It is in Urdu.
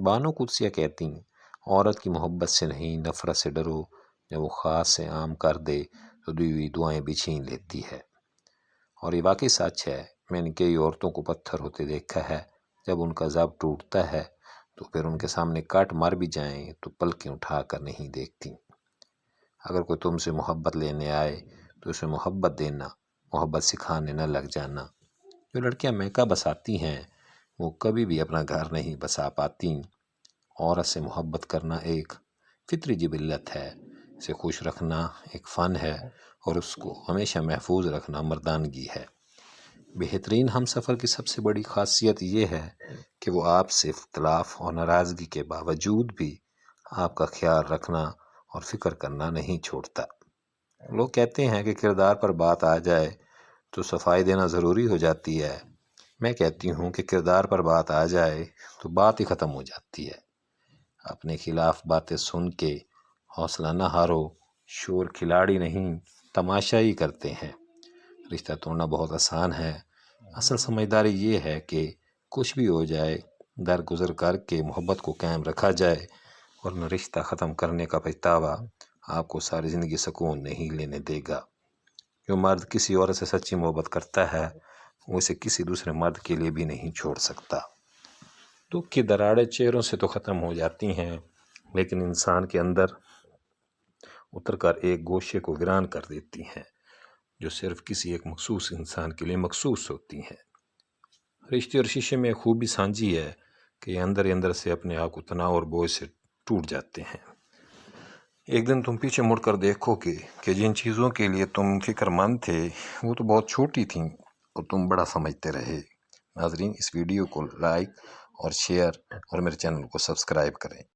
بانو قدسیہ کہتی ہیں عورت کی محبت سے نہیں نفرت سے ڈرو، جب وہ خاص سے عام کر دے تو دی ہوئی دعائیں بھی چھین لیتی ہے۔ اور یہ واقعی سچ ہے، میں نے کئی عورتوں کو پتھر ہوتے دیکھا ہے، جب ان کا ضبط ٹوٹتا ہے تو پھر ان کے سامنے کاٹ مار بھی جائیں تو پلکیں اٹھا کر نہیں دیکھتی۔ اگر کوئی تم سے محبت لینے آئے تو اسے محبت دینا، محبت سکھانے نہ لگ جانا۔ جو لڑکیاں میکا بساتی ہیں وہ کبھی بھی اپنا گھر نہیں بسا پاتی۔ عورت سے محبت کرنا ایک فطری جبلت ہے، اسے خوش رکھنا ایک فن ہے اور اس کو ہمیشہ محفوظ رکھنا مردانگی ہے۔ بہترین ہم سفر کی سب سے بڑی خاصیت یہ ہے کہ وہ آپ سے اختلاف اور ناراضگی کے باوجود بھی آپ کا خیال رکھنا اور فکر کرنا نہیں چھوڑتا۔ لوگ کہتے ہیں کہ کردار پر بات آ جائے تو صفائی دینا ضروری ہو جاتی ہے۔ میں کہتی ہوں کہ کردار پر بات آ جائے تو بات ہی ختم ہو جاتی ہے۔ اپنے خلاف باتیں سن کے حوصلہ نہ ہارو، شور کھلاڑی نہیں تماشائی کرتے ہیں۔ رشتہ توڑنا بہت آسان ہے، اصل سمجھداری یہ ہے کہ کچھ بھی ہو جائے درگزر کر کے محبت کو قائم رکھا جائے، ورنہ رشتہ ختم کرنے کا پچھتاوا آپ کو ساری زندگی سکون نہیں لینے دے گا۔ جو مرد کسی عورت سے سچی محبت کرتا ہے وہ اسے کسی دوسرے مرد کے لیے بھی نہیں چھوڑ سکتا۔ دکھ کی دراڑیں چہروں سے تو ختم ہو جاتی ہیں لیکن انسان کے اندر اتر کر ایک گوشے کو ویران کر دیتی ہیں، جو صرف کسی ایک مخصوص انسان کے لیے مخصوص ہوتی ہیں۔ رشتے اور شیشے میں خوبی سانجھی ہے کہ یہ اندر ہی اندر سے اپنے آپ کو تناؤ اور بوجھ سے ٹوٹ جاتے ہیں۔ ایک دن تم پیچھے مڑ کر دیکھو کہ جن چیزوں کے لیے تم فکر مند تھے وہ تو بہت چھوٹی تھیں اور تم بڑا سمجھتے رہے۔ ناظرین، اس ویڈیو کو لائک اور شیئر اور میرے چینل کو سبسکرائب کریں۔